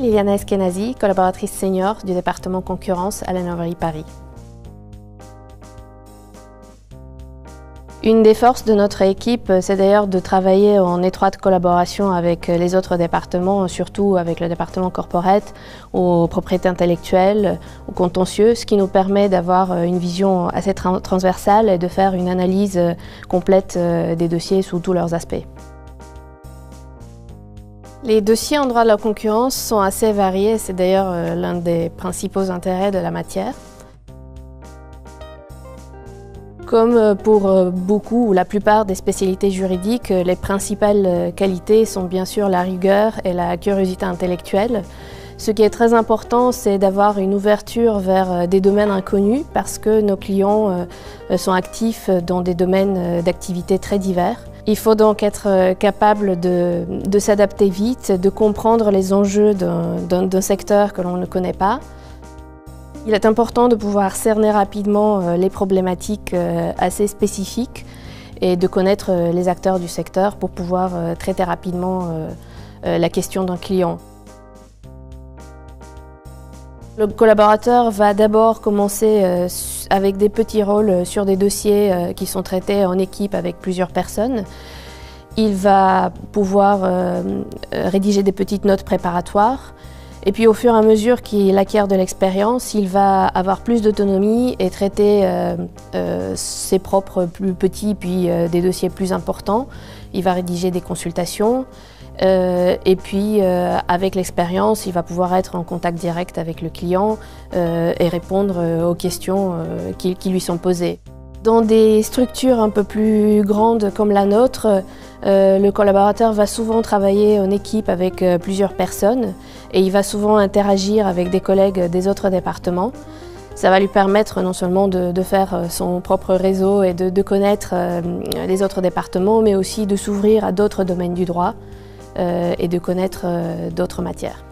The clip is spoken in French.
Liliana Eskenazi, collaboratrice senior du département concurrence à la Nouvelle Paris. Une des forces de notre équipe, c'est d'ailleurs de travailler en étroite collaboration avec les autres départements, surtout avec le département corporate, aux propriétés intellectuelles, aux contentieux, ce qui nous permet d'avoir une vision assez transversale et de faire une analyse complète des dossiers sous tous leurs aspects. Les dossiers en droit de la concurrence sont assez variés, c'est d'ailleurs l'un des principaux intérêts de la matière. Comme pour beaucoup ou la plupart des spécialités juridiques, les principales qualités sont bien sûr la rigueur et la curiosité intellectuelle. Ce qui est très important, c'est d'avoir une ouverture vers des domaines inconnus parce que nos clients sont actifs dans des domaines d'activité très divers. Il faut donc être capable de s'adapter vite, de comprendre les enjeux d'un secteur que l'on ne connaît pas. Il est important de pouvoir cerner rapidement les problématiques assez spécifiques et de connaître les acteurs du secteur pour pouvoir traiter rapidement la question d'un client. Le collaborateur va d'abord commencer avec des petits rôles sur des dossiers qui sont traités en équipe avec plusieurs personnes. Il va pouvoir rédiger des petites notes préparatoires. Et puis au fur et à mesure qu'il acquiert de l'expérience, il va avoir plus d'autonomie et traiter ses propres plus petits puis des dossiers plus importants. Il va rédiger des consultations et puis avec l'expérience, il va pouvoir être en contact direct avec le client et répondre aux questions qui lui sont posées. Dans des structures un peu plus grandes comme la nôtre, le collaborateur va souvent travailler en équipe avec plusieurs personnes et il va souvent interagir avec des collègues des autres départements. Ça va lui permettre non seulement de faire son propre réseau et de connaître les autres départements, mais aussi de s'ouvrir à d'autres domaines du droit et de connaître d'autres matières.